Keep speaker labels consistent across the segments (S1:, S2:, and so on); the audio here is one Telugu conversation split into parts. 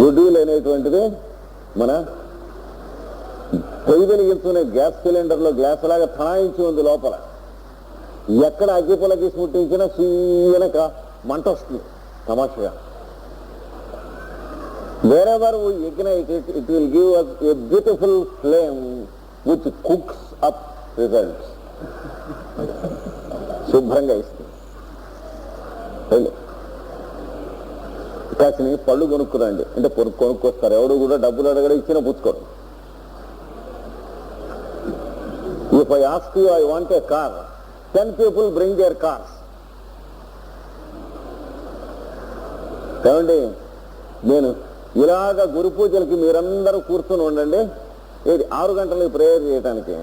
S1: గుడ్ విల్ అనేటువంటిది మన పొయ్యి వెలిగించుకునే గ్యాస్ సిలిండర్లో గ్లాస్ లాగా తనాయించి ఉంది లోపల. ఎక్కడ అగ్గిపులకి ముట్టించినా సీయనక మంట వస్తుంది తమాషగా. Wherever we ignite it, it will give us a beautiful flame which cooks up results. శుభ్రంగా ఇస్తుంది. కాసిని పళ్ళు కొనుక్కురండి అంటే కొనుక్కొస్తారు. ఎవడు కూడా డబ్బులు అడగడం ఇచ్చినా పుచ్చుకోడు. If I ask you, I want a car, 10 people bring their cars. ఏమండి, నేను ఇలాగ గురు పూజలకి మీరందరూ కూర్చొని ఉండండి. 6 గంటలకి ప్రేయర్ చేయడానికి,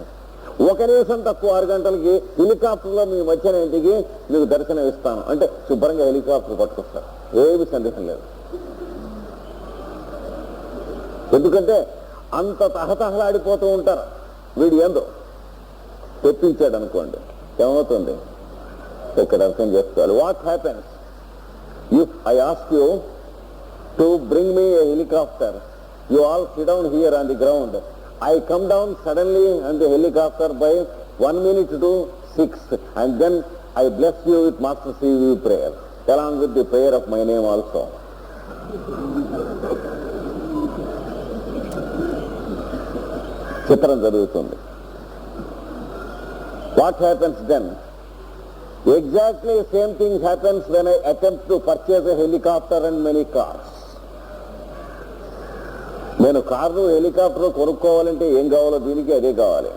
S1: 1 నిమిషం తక్కువ 6 గంటలకి హెలికాప్టర్లో మీ మధ్యన ఇంటికి మీకు దర్శనం ఇస్తాను అంటే శుభ్రంగా హెలికాప్టర్ పట్టుకొస్తారు. ఏమి సందేహం లేదు. ఎందుకంటే అంత తహతహలాడిపోతూ ఉంటారు. వీడు ఏందో తెప్పించాడు అనుకోండి, ఏమవుతుంది ఇక్కడ అర్థం చేసుకోవాలి. What happens if I ask you to bring me a helicopter? You all sit down here on the ground. I come down suddenly on the helicopter by 1 minute to 6 and then I bless you with Master CV prayer along with the prayer of my name also. చిత్రం జరుగుతుంది. What happens then? Exactly same thing happens when I attempt to purchase a helicopter and many cars. నేను కారు హెలికాప్టర్ కొనుక్కోవాలంటే ఏం కావాలో దీనికి అదే కావాలి.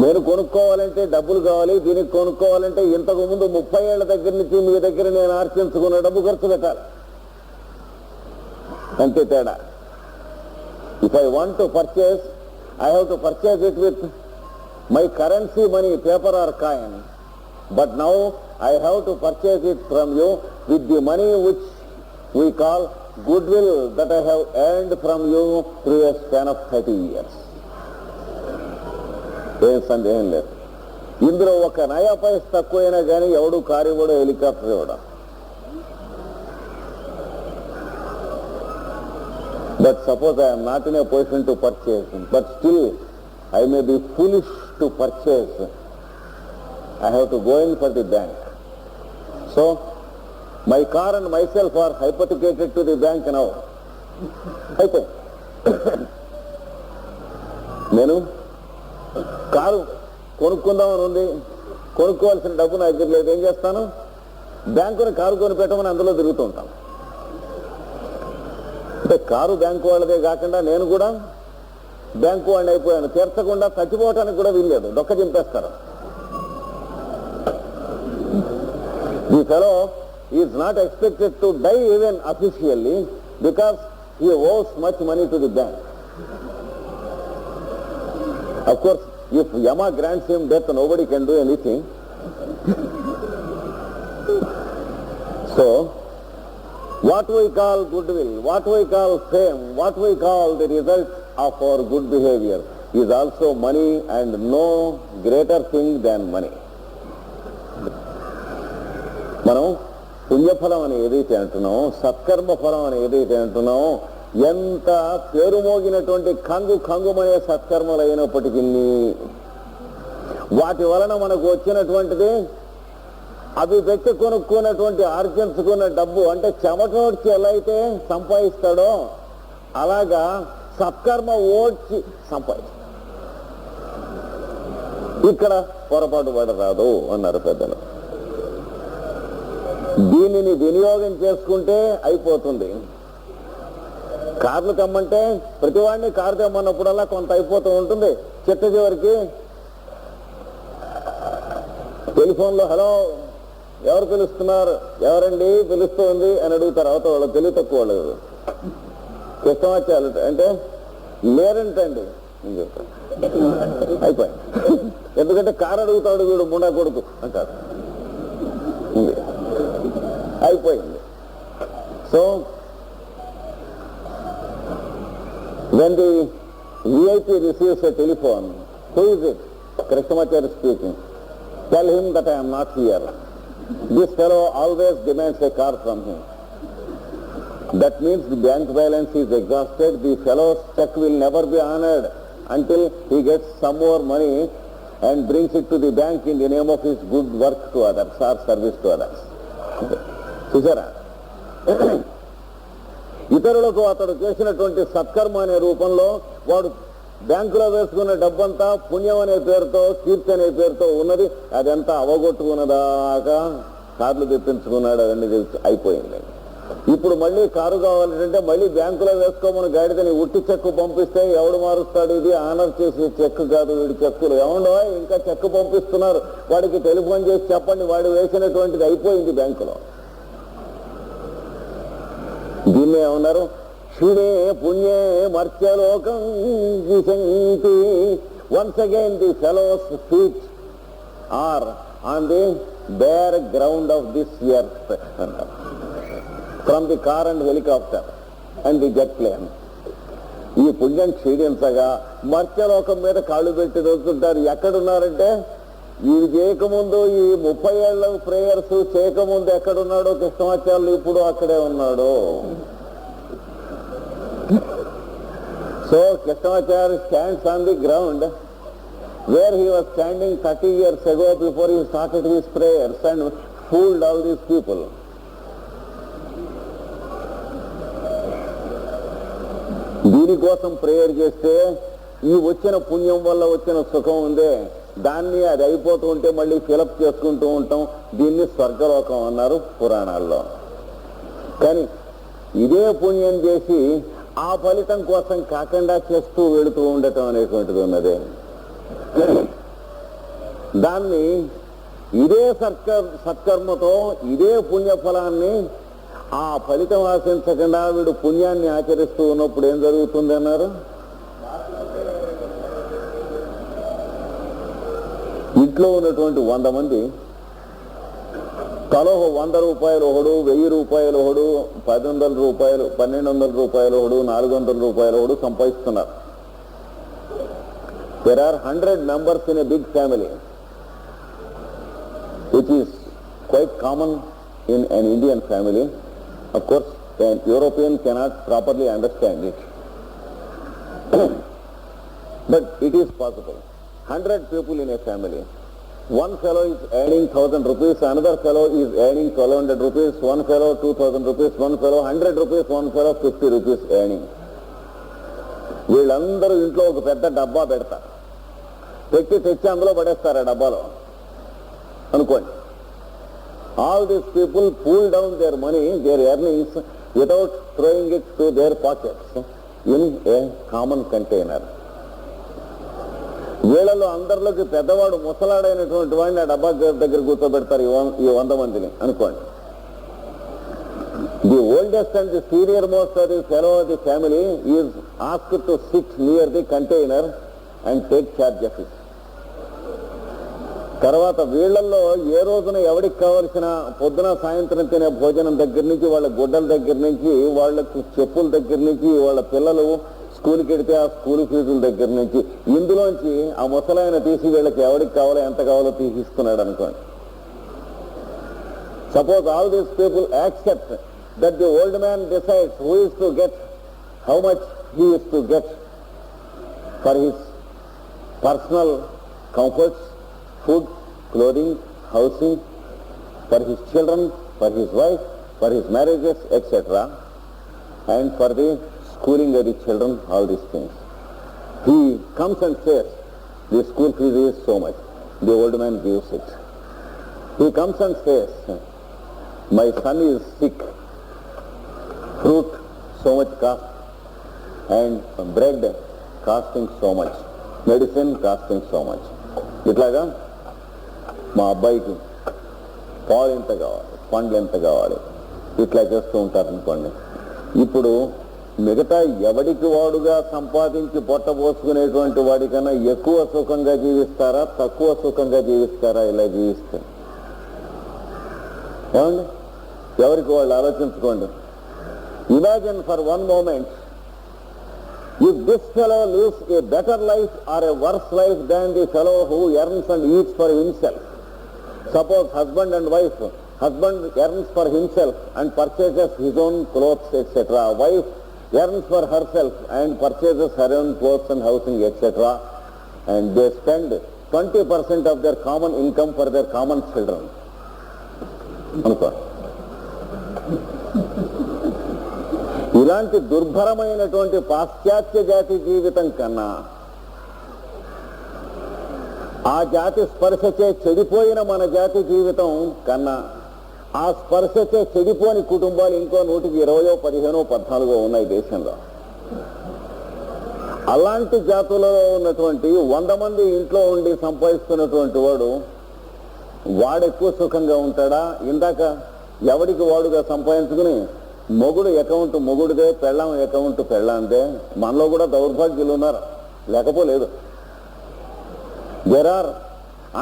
S1: నేను కొనుక్కోవాలంటే డబ్బులు కావాలి, దీనికి కొనుక్కోవాలంటే ఇంతకు ముందు 30 ఏళ్ల దగ్గర నుంచి మీ దగ్గర నేను ఆర్చించుకున్న డబ్బు ఖర్చు పెట్టాలి. అంతే తేడా. If I want to purchase, I have to purchase it with my currency money, paper or coin. But now I have to purchase it from you with the money which we call goodwill that I have earned from you through a span of 30 years. ఏం సందేహం లేదు. ఇందులో ఒక నయా పైస తక్కువైనా కానీ ఎవడు కారు ఇవ్వడు, హెలికాప్టర్ ఇవ్వడం. But suppose I am not in a position to purchase, but still I may be foolish to purchase. I have to go in for the bank. So my car and myself are hypothecated to the bank now. అయితే నేను కారు కొనుక్కుందామని ఉంది, కొనుక్కోవాల్సిన డబ్బు నా దగ్గర లేదు. ఏం చేస్తాను? బ్యాంకుని కారు కొని పెట్టమని అందులో తిరుగుతూ ఉంటాను. అంటే కారు బ్యాంకు వాళ్ళదే కాకుండా నేను కూడా బ్యాంకు వాడిని అయిపోయాను. తీర్చకుండా చచ్చిపోవటానికి కూడా వీల్లేదు, డొక్క చింపేస్తారు. ఈ fellow is not expected to die even officially because he owes much money to the bank. Of course, if Yama grants him death, nobody can do anything. So, what we call goodwill, what we call fame, what we call the result of our good behavior is also money, and no greater thing than money. మనం పుణ్యఫలం అని ఏదైతే అంటున్నామో, సత్కర్మ ఫలం అని ఏదైతే అంటున్నామో, ఎంత పేరు మోగినటువంటి కంగుమనే సత్కర్మలు అయినప్పటికీ వాటి వలన మనకు వచ్చినటువంటిది అవి పెట్టి కొనుక్కున్నటువంటి ఆర్జించుకున్న డబ్బు అంటే చెమటోడ్చి ఎలా అయితే సంపాదిస్తాడో అలాగా సత్కర్మ ఓడ్చి సంపాదిస్తాడు. ఇక్కడ పొరపాటు పడరాదు అన్నారు పెద్దలు. దీనిని వినియోగం చేసుకుంటే అయిపోతుంది. కార్లు తెమ్మంటే ప్రతివాడిని కారు తెమ్మన్నప్పుడల్లా కొంత అయిపోతూ ఉంటుంది. చిట్ట చివరికి టెలిఫోన్లో హలో ఎవరు పిలుస్తున్నారు, ఎవరండి పిలుస్తుంది అని అడుగుతారు. అవతల వాళ్ళు తెలివి తక్కువ వాళ్ళు. కృష్ణమాచార్యులు అంటే లేరంటండి అని చెప్తారు. అయిపోయి. ఎందుకంటే కారు అడుగుతాడు వీడు ముండా కొడుకు అంటారు. అయిపోయింది. So when the VIP receives a telephone, who is it? Krishnamacharya speaking. Tell him that I am not here. This fellow always demands a car from him. That means the bank balance is exhausted. The fellow's check will never be honored until he gets some more money and brings it to the bank in the name of his good work to others or service to others. చూసారా, ఇతరులకు అతడు చేసినటువంటి సత్కర్మ అనే రూపంలో వాడు బ్యాంకులో వేసుకున్న డబ్బంతా పుణ్యం అనే పేరుతో, కీర్తి అనే పేరుతో ఉన్నది, అదంతా అవగొట్టుకున్నదాకా కార్లు తెప్పించుకున్నాడు, అవన్నీ అయిపోయింది. ఇప్పుడు మళ్ళీ కారు కావాలంటే మళ్ళీ బ్యాంకులో వేసుకోమని గాడిదని ఉట్టి చెక్కు పంపిస్తే ఎవడు మారుస్తాడు? ఇది ఆనర్ చేసే చెక్కు కాదు, వీడి చెక్కులు. ఏమండో ఇంకా చెక్కు పంపిస్తున్నారు, వాడికి టెలిఫోన్ చేసి చెప్పండి, వాడు వేసినటువంటిది అయిపోయింది బ్యాంకులో. దీన్ని ఏమన్నారు? క్షీణే పుణ్యే మర్త్యలోకం విశంతి. Once again the fellows feet are on the bare ground of this earth from the car and helicopter and the jet plane. ఈ పుణ్యం క్షీణించగా మర్త్యలోకం మీద కాళ్ళు పెట్టి రోజుంటారు. ఎక్కడున్నారంటే ఇవి చేయకముందు, ఈ 30 ఏళ్ల ప్రేయర్స్ చేయకముందు ఎక్కడున్నాడో కృష్ణమాచార్యులు ఇప్పుడు అక్కడే ఉన్నాడు. So Krishnamacharya stands on the ground where he was standing 30 years ago before he started his prayers and fooled all these people. దీనికోసం ప్రేయర్ చేస్తే ఈ వచ్చిన పుణ్యం వల్ల వచ్చిన సుఖం ఉందే, దాన్ని అది అయిపోతూ ఉంటే మళ్ళీ ఫిలప్ చేసుకుంటూ ఉంటాం. దీన్ని స్వర్గలోకం అన్నారు పురాణాల్లో. కానీ ఇదే పుణ్యం చేసి ఆ ఫలితం కోసం కాకుండా చేస్తూ వెళుతూ ఉండటం అనేటువంటిది ఉన్నదే, దాన్ని ఇదే సత్కర్మతో ఇదే పుణ్యఫలాన్ని ఆ ఫలితం ఆశించకుండా వీడు పుణ్యాన్ని ఆచరిస్తూ ఉన్నప్పుడు ఏం జరుగుతుంది అన్నారు? ఇంట్లో ఉన్నటువంటి 100 మంది తలో 100 రూపాయలు ఒకడు, 1000 రూపాయలు ఒకడు, 1000 రూపాయలు, 1200 రూపాయలు ఒకడు, 400 రూపాయలు ఒకడు సంపాదిస్తున్నారు. There are 100 members in a big family, which is quite common in an Indian family. Of course, an European cannot properly understand it. But it is possible. 100 people in a family. One fellow is earning 1000 rupees, another fellow is earning 1200 rupees, one fellow 2000 rupees, one fellow 100 rupees, one fellow 50 rupees earning. వీళ్ళందరూ ఇంట్లో ఒక పెద్ద డబ్బా పెడతారు, తెచ్చి అందులో పడేస్తారు ఆ డబ్బాలో అనుకోండి. All these people pool down their money, their earnings without throwing it to their pockets in a common container. వీళ్ళలో అందరిలోకి పెద్దవాడు ముసలాడైనటువంటి వాడిని ఆ డబ్బా దగ్గర కూర్చోబెడతారు ఈ 100 మందిని అనుకోండి. The oldest and the senior most of the fellow of the family is asked to sit near the container and take charge of it. తర్వాత వీళ్లలో ఏ రోజున ఎవరికి కావలసిన పొద్దున సాయంత్రం తినే భోజనం దగ్గర నుంచి, వాళ్ళ గుడ్డల దగ్గర నుంచి, వాళ్ళకు చెప్పుల దగ్గర నుంచి, వాళ్ళ పిల్లలు స్కూల్కి వెడితే ఆ స్కూల్ ఫీజుల దగ్గర నుంచి, ఇందులోంచి ఆ ముసలాయన తీసి వీళ్ళకి ఎవరికి కావాలో ఎంత కావాలో తీసిస్తున్నాడు అనుకోండి. Suppose all these people accept that the old man decides who is to get, how much he is to get for his personal comforts, food, clothing, housing, for his children, for his wife, for his marriages, etc., and for the schooling of the children, all these things. He comes and says, the school fees is so much. The old man gives it. He comes and says, my son is sick, fruit so much cost, and bread costing so much, medicine costing so much. ఇట్లాగా మా అబ్బాయికి పాలు ఎంత కావాలి, పండ్లు ఎంత కావాలి, ఇట్లా చేస్తూ ఉంటారనుకోండి. ఇప్పుడు మిగతా ఎవడికి వాడుగా సంపాదించి పొట్టబోసుకునేటువంటి వాడికన్నా ఎక్కువ సుఖంగా జీవిస్తారా, తక్కువ సుఖంగా జీవిస్తారా? ఇలా జీవిస్తే ఏమండి, ఎవరికి వాళ్ళు ఆలోచించుకోండి. Imagine for one moment, if this fellow lives a better life or a worse life than the fellow who earns and eats for himself. Suppose husband and wife husband earns for himself and purchases his own clothes, etc. Wife earns for herself and purchases her own clothes and housing, etc. And they spend 20% of their common income for their common children. ఇలాంటి దుర్భరమైనటువంటి పాశ్చాత్య జాతి జీవితం కన్నా ఆ జాతి స్పర్శచే చెడిపోయిన మన జాతి జీవితం కన్నా ఆ స్పర్శచే చెడిపోని కుటుంబాలు ఇంకో 120, 15, 14 ఉన్నాయి దేశంలో. అలాంటి జాతులలో ఉన్నటువంటి 100 మంది ఇంట్లో ఉండి సంపాదిస్తున్నటువంటి వాడు ఎక్కువ సుఖంగా ఉంటాడా? ఇందాక ఎవడికి వాడుగా సంపాదించుకుని మొగుడు అకౌంట్ మొగుడిదే, పెళ్ళాం అకౌంట్ పెళ్ళాందే. మనలో కూడా దౌర్భాగ్యులు ఉన్నారు, లేకపోలేదు. There are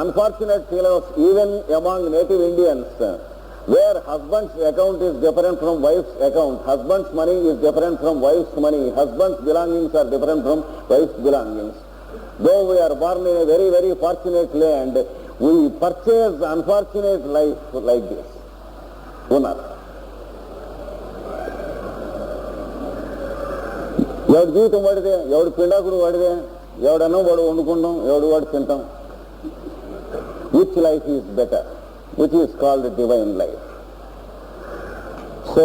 S1: unfortunate fellows even among native Indians where husband's account is different from wife's account, husband's money is different from wife's money, husband's belongings are different from wife's belongings. Though we are born in a very, very fortunate land, we purchase unfortunate life like this. ఉన్నారు. ఎవడి జీవితం వాడిదే, ఎవడు పిండాకుడు వాడిదే, ఎవడన్నా వాడు వండుకుంటాం, ఎవడు వాడు తింటాం. Which life is better? Which is called divine life. So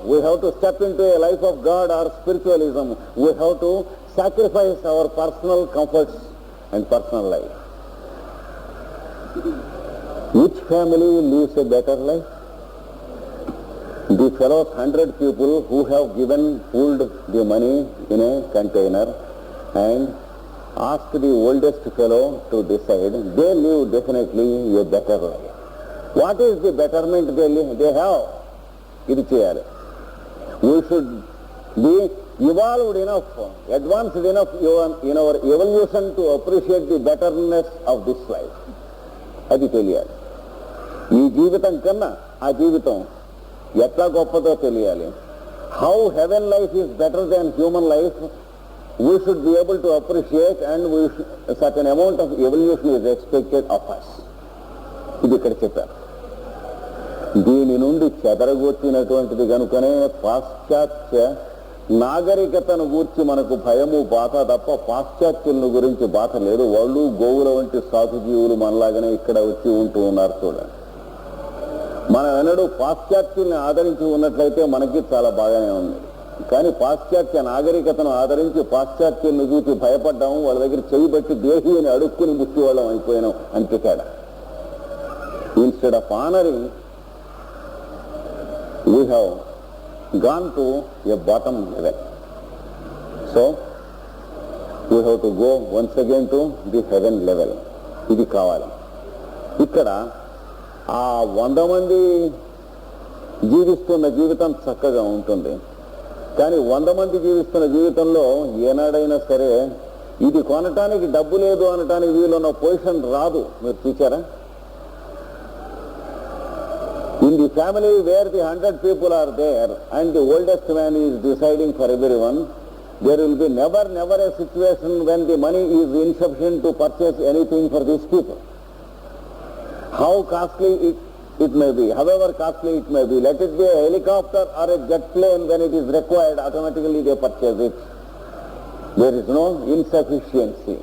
S1: we have to step into a life of God or spiritualism. We have to sacrifice our personal comforts and personal life. Which family lives a better life? The fellows 100 people who have pulled the money in a container and asked the oldest fellow to decide, they live definitely a better life. What is the betterment they have? ఇది చేయాలి. We should be evolved enough, advanced enough in our evolution to appreciate the betterness of this life. అది తెలియాలి. ఈ జీవితం కన్నా ఆ జీవితం ఎట్లా గొప్పదో తెలియాలి. How heaven life is better than human life, we should be able to appreciate, and a certain amount of evolution is expected of us. ఇది ఇక్కడ చెప్పారు. దీని నుండి చెదరగొట్టినటువంటిది కనుకనే పాశ్చాత్య నాగరికతను గూర్చి మనకు భయము బాధ తప్ప పాశ్చాత్యులను గురించి బాధ లేదు. వాళ్ళు గోవుల వంటి సాధు జీవులు మనలాగానే ఇక్కడ వచ్చి ఉంటూ ఉన్నారు. చూడండి, మనం ఎన్నడూ పాశ్చాత్యుల్ని ఆదరించి ఉన్నట్లయితే మనకి చాలా బాగానే ఉంది. కానీ పాశ్చాత్య నాగరికతను ఆదరించి పాశ్చాత్యుల్ని చూసి భయపడ్డాము, వాళ్ళ దగ్గర చేయి బట్టి దేహి అని అడుక్కుని ముక్తి వాళ్ళం అయిపోయినాం. అంతే తేడా. Instead of honouring we have gone to a bottom level. So we have to go once again to the heaven level. ఇది కావాలి. ఇక్కడ ఆ 100 మంది జీవిస్తున్న జీవితం చక్కగా ఉంటుంది. కానీ 100 మంది జీవిస్తున్న జీవితంలో ఏనాడైనా సరే ఇది కొనటానికి డబ్బు లేదు అనటానికి వీలున్న పొజిషన్ రాదు. మీరు చూసారా? In the family where the 100 people are there and the oldest man is deciding for everyone, there will be never a situation when the money is insufficient to purchase anything for these people. How costly it may be, however costly it may be, let it be a helicopter or a jet plane, when it is required, automatically they purchase it. There is no insufficiency.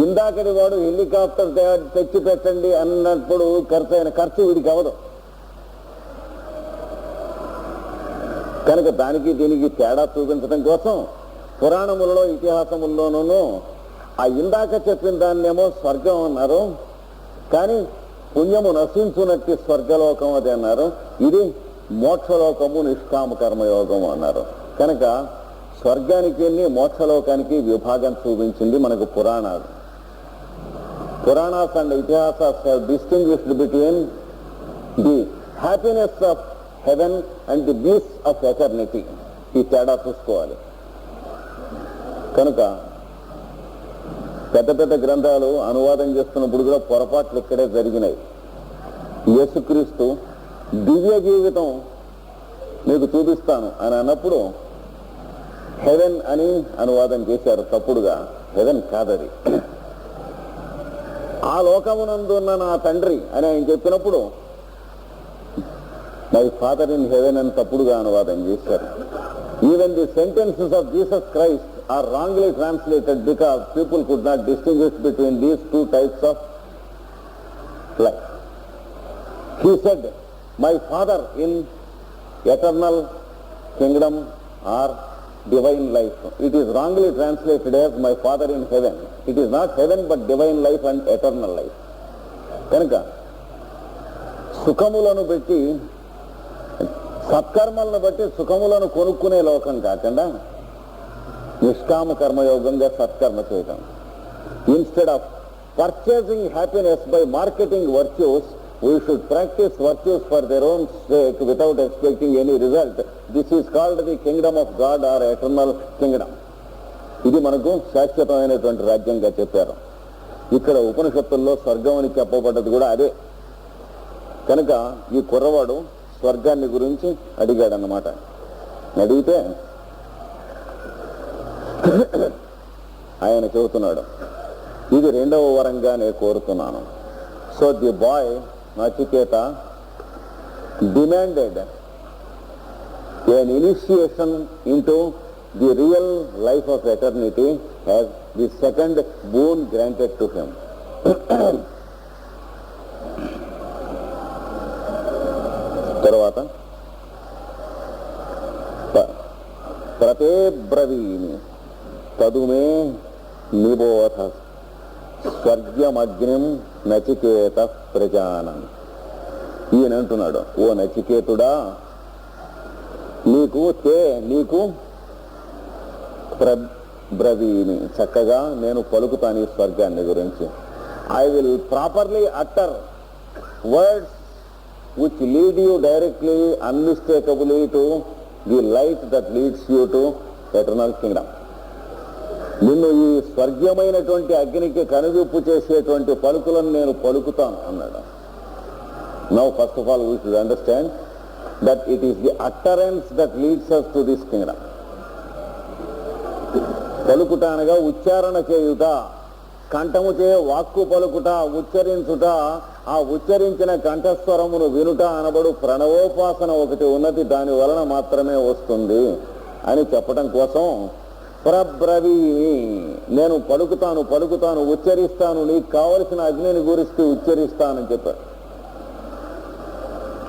S1: ఇందాకటి వాడు హెలికాప్టర్ తెచ్చి పెట్టండి అన్నప్పుడు ఖర్చు వీడికి అవ్వదు. కనుక దానికి దీనికి తేడా చూపించడం కోసం పురాణములలో ఇతిహాసముల్లోనూ ఆ ఇందాక చెప్పిన దాన్నేమో స్వర్గం అన్నారు, కానీ పుణ్యము నశించునట్టి స్వర్గలోకం అది అన్నారు. ఇది మోక్షలోకము నిష్కామ కర్మయోగము అన్నారు. కనుక స్వర్గానికి మోక్షలోకానికి విభాగం చూపించింది మనకు పురాణాలు. Puranas and Itihasas have distinguished between the happiness of heaven and the bliss of eternity. ఈ తేడా చూసుకోవాలి. కనుక పెద్ద పెద్ద గ్రంథాలు అనువాదం చేస్తున్నప్పుడు కూడా పొరపాట్లు ఇక్కడే జరిగినాయి. యేసుక్రీస్తు దివ్య జీవితం మీకు చూపిస్తాను అని అన్నప్పుడు హెవెన్ అని అనువాదం చేశారు తప్పుడుగా. హెవెన్ కాదది. ఆ లోకమునందున్న నా తండ్రి అని ఆయన చెప్పినప్పుడు మై ఫాదర్ ఇన్ హెవెన్ అని తప్పుడుగా అనువాదం చేశారు. Even the sentences of Jesus Christ are wrongly translated because people could not distinguish between these two types of life. He said my father in eternal kingdom are divine life. It is wrongly translated as my father in heaven. It is not heaven but divine life and eternal life. కనుక సుఖములను బట్టి సత్కర్మలను బట్టి సుఖములను కొనుక్కునే లోకం కాకుండా నిష్కామ కర్మయోగంగా సత్కర్మ చేయటం. Instead of purchasing happiness by marketing virtues, we should practice virtues for their own sake without expecting any result. This is called the kingdom of God or eternal kingdom. ఇది మనకు శాశ్వతమైనటువంటి రాజ్యంగా చెప్పారు. ఇక్కడ ఉపనిషత్తుల్లో స్వర్గం అని చెప్పబడ్డది కూడా అదే. కనుక ఈ కుర్రవాడు స్వర్గాన్ని గురించి అడిగాడన్నమాట. అడిగితే ఆయన చెబుతున్నాడు, ఇది రెండవ వరంగా నేను కోరుతున్నాను. So the bye Nachiketa demanded an initiation into the real life of eternity as the second boon granted to him. తర్వాత ప్రతే బ్రవీమి తదుమే నిబోధ స్వర్గమగ్నిం నచికేత ప్రజానం. ఈయన అంటున్నాడు, ఓ నచికేతుడా, నీకు బ్రవీమి చక్కగా నేను పలుకుతాను ఈ స్వర్గాన్ని గురించి. I will properly utter words which lead you directly unmistakably to the light that leads you to eternal kingdom. నిన్ను ఈ స్వర్గమైనటువంటి అగ్నికి కనువిప్పు చేసేటువంటి పలుకులను నేను పలుకుతాను అన్నాడు. Now first of all we should understand that it is the utterance that leads us to this kingdom. పలుకుట అనగా ఉచ్చారణ చేయుట, కంఠము చే వాక్కు పలుకుట, ఉచ్చరించుట, ఆ ఉచ్చరించిన కంఠస్వరమును వినుట అనబడు ప్రణవోపాసన ఒకటి ఉన్నది, దాని వలన మాత్రమే వస్తుంది అని చెప్పడం కోసం ప్రబ్రవీమి నేను పలుకుతాను ఉచ్చరిస్తాను, నీకు కావలసిన అగ్నిని గురించి ఉచ్చరిస్తానని చెప్పారు.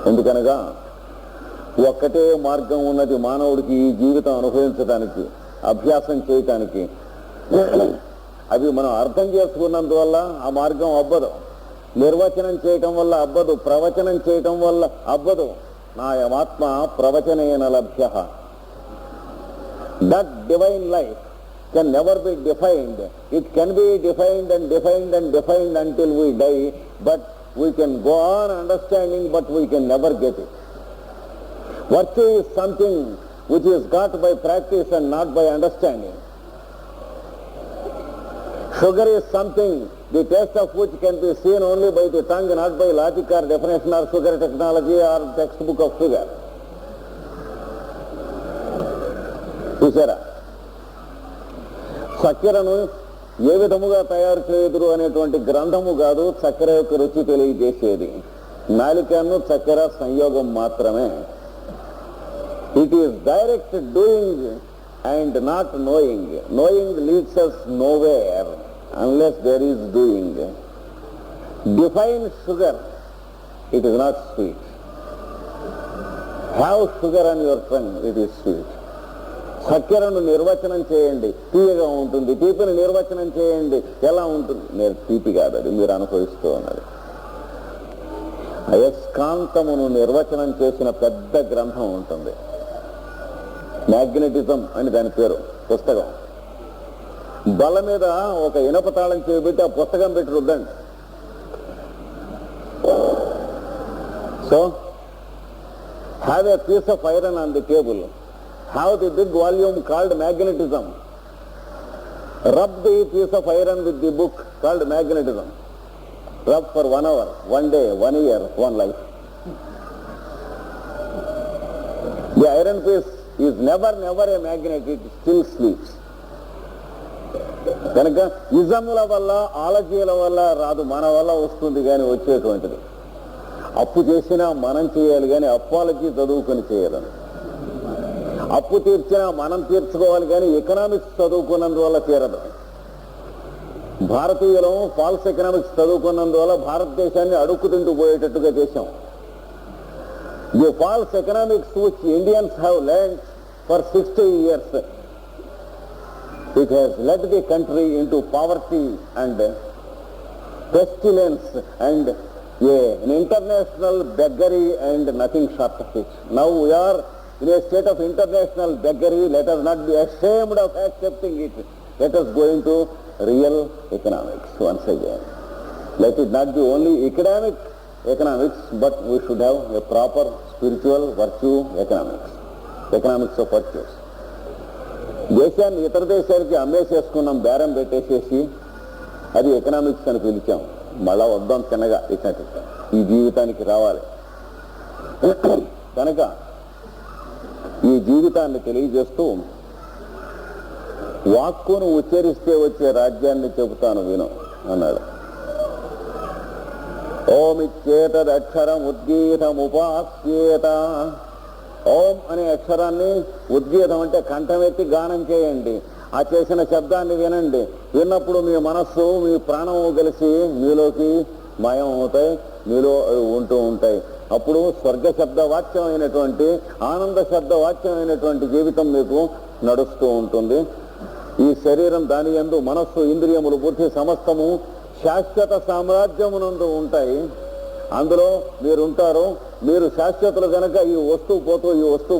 S1: ఎందుకనగా ఒక్కటే మార్గం ఉన్నది మానవుడికి ఈ జీవితం అనుభవించడానికి, అభ్యాసం చేయటానికి. అవి మనం అర్థం చేసుకున్నందువల్ల ఆ మార్గం అబ్బదు, నిర్వచనం చేయటం వల్ల అబ్బదు, ప్రవచనం చేయటం వల్ల అబ్బదు. నాయమాత్మ ప్రవచనేన లభ్య. That divine life can never be defined. It can be defined and defined and defined until we die, but we can go on understanding, but we can never get it. Virtue is something which is got by practice and not by understanding. Sugar is something, the taste of which can be seen only by the tongue, not by logic or definition or sugar technology or textbook of sugar. చూసారా, చక్కెరను ఏ విధముగా తయారు చేయదురు అనేటువంటి గ్రంథము కాదు చక్కెర యొక్క రుచి తెలియజేసేది. నాలికను చక్కెర సంయోగం మాత్రమే. It is direct doing and not knowing. Knowing leads us nowhere unless there is doing. Define sugar, it is not sweet. Have sugar on your tongue, it is sweet. చక్కెరను నిర్వచనం చేయండి, తీయగా ఉంటుంది. తీపిని నిర్వచనం చేయండి, ఎలా ఉంటుంది? నేను తీపి కాదు, అది మీరు అనుభవిస్తూ ఉన్నది. అయస్కాంతమును నిర్వచనం చేసిన పెద్ద గ్రంథం ఉంటుంది, మ్యాగ్నెటిజం అని దాని పేరు, పుస్తకం. బల్ల మీద ఒక ఇనప తాళం చేయబెట్టి ఆ పుస్తకం పెట్టి రుద్దండి. So have a piece of iron on the table. Have the big volume called magnetism. Rub the piece of iron with the book called magnetism. Rub for 1 hour, 1 day, 1 year, 1 life. The iron piece is never a magnet, it still sleeps. కనుక ఇజముల వల్ల ఆలజీల వల్ల రాదు, మన వల్ల వస్తుంది కానీ వచ్చేటువంటిది. అప్పు చేసినా మనం చేయాలి కానీ అప్పాలకి చదువుకొని చేయాలని. అప్పు తీర్చినా మనం తీర్చుకోవాలి కానీ ఎకనామిక్స్ చదువుకున్నందువల్ల తీరదు. భారతీయులం ఫాల్స్ ఎకనామిక్స్ చదువుకున్నందువల్ల భారతదేశాన్ని అడుక్కు తింటూ పోయేటట్టుగా చేశాం. The false economics which Indians have learned for 60 years, it has led the country into poverty and pestilence and an international beggary and nothing short of it. Now we are in a state of international beggary. Let us not be ashamed of accepting it. Let us go into real economics once again. Let it not be only academic economics, but we should have a proper spiritual virtue economics, economics of virtues. దేశాన్ని ఇతర దేశాలకి అమ్మేసేసుకున్నాం, బేరం పెట్టేసేసి అది ఎకనామిక్స్ అని పిలిచాం. మళ్ళా వద్దాం చిన్నగా ఇక్కడికి, ఈ జీవితానికి రావాలి కనుక ఈ జీవితాన్ని తెలియజేస్తూ వాక్కును ఉచ్చరిస్తే వచ్చే రాజ్యాన్ని చెబుతాను విను అన్నాడు. ఓమిచ్చేతదక్షరం ఉద్గీతముపాస్యేత. ఓం అనే అక్షరాన్ని, ఉద్గీతం అంటే కంఠమెత్తి గానం చేయండి. ఆ చేసిన శబ్దాన్ని వినండి. విన్నప్పుడు మీ మనస్సు మీ ప్రాణము కలిసి మీలోకి మాయం అవుతాయి, మీలో ఉంటూ ఉంటాయి. అప్పుడు స్వర్గ శబ్ద వాచ్యమైనటువంటి, ఆనంద శబ్ద వాచ్యమైనటువంటి జీవితం మీకు నడుస్తూ ఉంటుంది. ఈ శరీరం దాని యందు మనస్సు, ఇంద్రియములు, బుద్ధి సమస్తము శాశ్వత సామ్రాజ్యమునందు ఉంటాయి. అందులో మీరుంటారు. మీరు శాశ్వతులు కనుక ఈ వస్తువు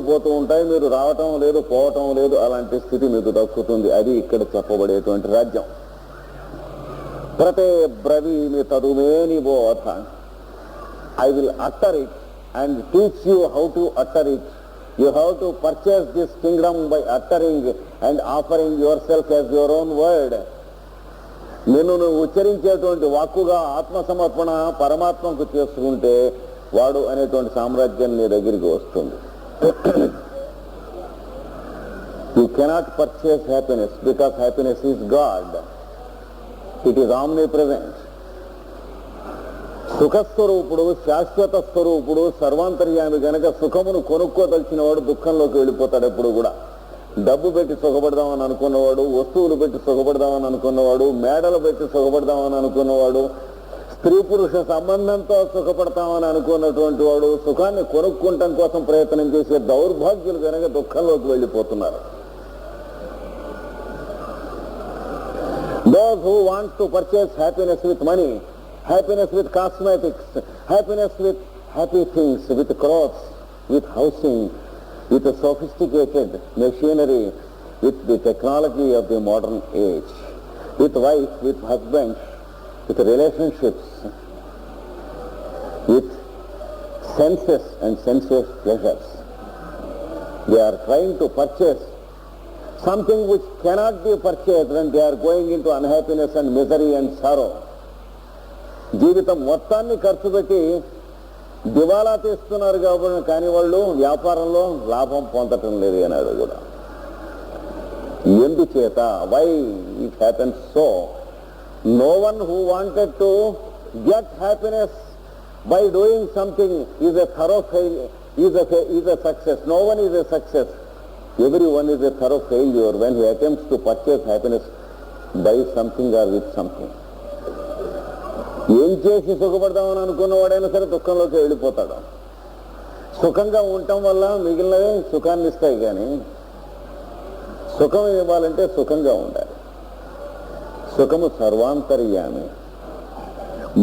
S1: పోతూ ఉంటాయి. మీరు రావటం లేదు, పోవటం లేదు. అలాంటి స్థితి మీకు దక్కుతుంది. అది ఇక్కడ చెప్పబడేటువంటి రాజ్యం. ప్రతే బ్రవీమి తదుమేని బోధ. I will utter it and teach you how to utter it. You have to purchase this kingdom by uttering and offering yourself as your own word. నిన్ను నువ్వు ఉచ్చరించేటువంటి వాక్కుగా ఆత్మసమర్పణ పరమాత్మకు చేసుకుంటే వాడు అనేటువంటి సామ్రాజ్యం నీ దగ్గరికి వస్తుంది. You cannot purchase happiness because happiness is God. It is omnipresent. సుఖస్వరూపుడు, శాశ్వత స్వరూపుడు, సర్వాంతర్యామి గనక సుఖమును కొనుక్కోదలిచిన వాడు దుఃఖంలోకి వెళ్ళిపోతాడు. ఎప్పుడు కూడా డబ్బు పెట్టి సుఖపడదామని అనుకున్నవాడు, వస్తువులు పెట్టి సుఖపడదామని అనుకున్నవాడు, మేడలు పెట్టి సుఖపడదామని అనుకున్నవాడు, స్త్రీ పురుష సంబంధంతో సుఖపడతామని అనుకున్నటువంటి వాడు సుఖాన్ని కొనుక్కుంటం కోసం ప్రయత్నం చేసే దౌర్భాగ్యులు కనుక దుఃఖంలోకి వెళ్ళిపోతున్నారు. Those who want to purchase happiness with money, happiness with cosmetics, happiness with happy things, with clothes, with housing, with a sophisticated machinery, with the technology of the modern age, with wife, with husband, with relationships, with senses and sensuous pleasures. They are trying to purchase something which cannot be purchased, and they are going into unhappiness and misery and sorrow. జీవితం మొత్తాన్ని ఖర్చు పెట్టి దివాలా తీస్తున్నారు కాబట్టి కానీ వాళ్ళు వ్యాపారంలో లాభం పొందటం లేదు అన్నాడు కూడా. ఎందుచేత? Why it happens so? No one who wanted to get happiness by doing something is a thorough is a success. No one is a success. Everyone is a thorough failure when he attempts to purchase happiness by something or with something. ఏం చేసి సుఖపడదామని అనుకున్నవాడైనా సరే దుఃఖంలోకి వెళ్ళిపోతాడు. సుఖంగా ఉండటం వల్ల మిగిలినవి సుఖాన్ని ఇస్తాయి, కానీ సుఖం ఇవ్వాలంటే సుఖంగా ఉండాలి. సుఖము సర్వాంతర్యామి.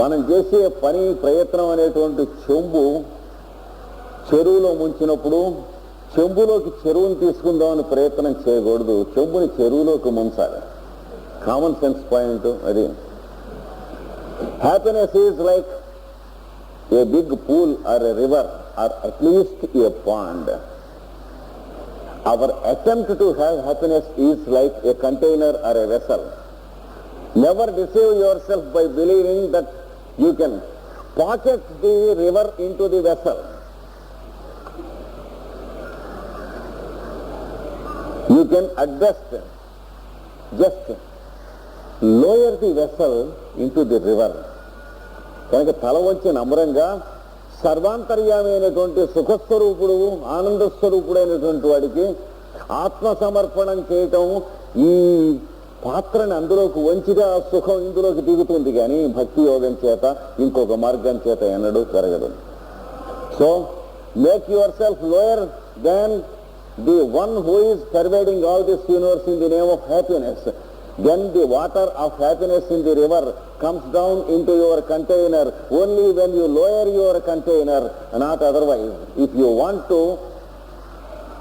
S1: మనం చేసే పని ప్రయత్నం అనేటువంటి చెంబు చెరువులో ముంచినప్పుడు చెంబులోకి చెరువుని తీసుకుందామని ప్రయత్నం చేయకూడదు, చెంబుని చెరువులోకి ముంచాలి. కామన్ సెన్స్ పాయింట్ అది. Happiness is like a big pool or a river or at least a pond. Our attempt to have happiness is like a container or a vessel. Never deceive yourself by believing that you can pocket the river into the vessel. You can just lower the vessel into the river. కనుక తల వంచి నమ్రంగా సర్వాంతర్యామి అయినటువంటి సుఖస్వరూపుడు, ఆనందస్వరూపుడైనటువంటి వాడికి ఆత్మసమర్పణం చేయటం, ఈ పాత్రని అందులోకి వంచితే ఆ సుఖం ఇందులోకి దిగుతుంది, కానీ భక్తి యోగం చేత ఇంకొక మార్గం చేత ఎన్నడూ జరగదు. So make your self lower than the one who is pervading all this universe in the name of happiness. Then the water of happiness in the river comes down into your container only when you lower your container, not otherwise. If you want to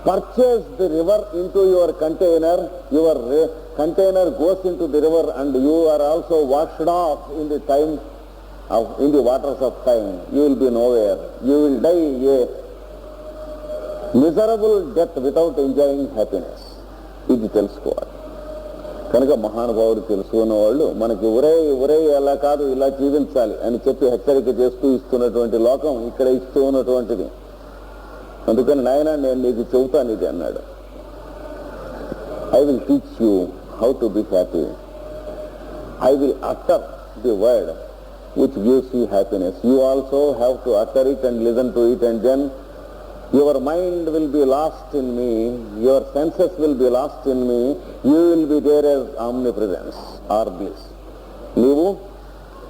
S1: purchase the river into your container container goes into the river and you are also washed off in the waters of time. You will be nowhere. You will die a miserable death without enjoying happiness. ఇది తెలుసుకోవాలి. కనుక మహానుభావుడు తెలుసుకున్న వాళ్ళు మనకి ఒరే అలా కాదు, ఇలా జీవించాలి అని చెప్పి హెచ్చరిక చేస్తూ ఇస్తున్నటువంటి లోకం ఇక్కడ ఇస్తూ ఉన్నటువంటిది. అందుకని నాయన నేను నీకు చెబుతాను ఇది అన్నాడు. I will teach you how to be happy. I will utter the word which gives you happiness. You also have to utter it and listen to it, and then your mind will be lost in me, your senses will be lost in me, you will be there as omnipresence or bliss. నీవు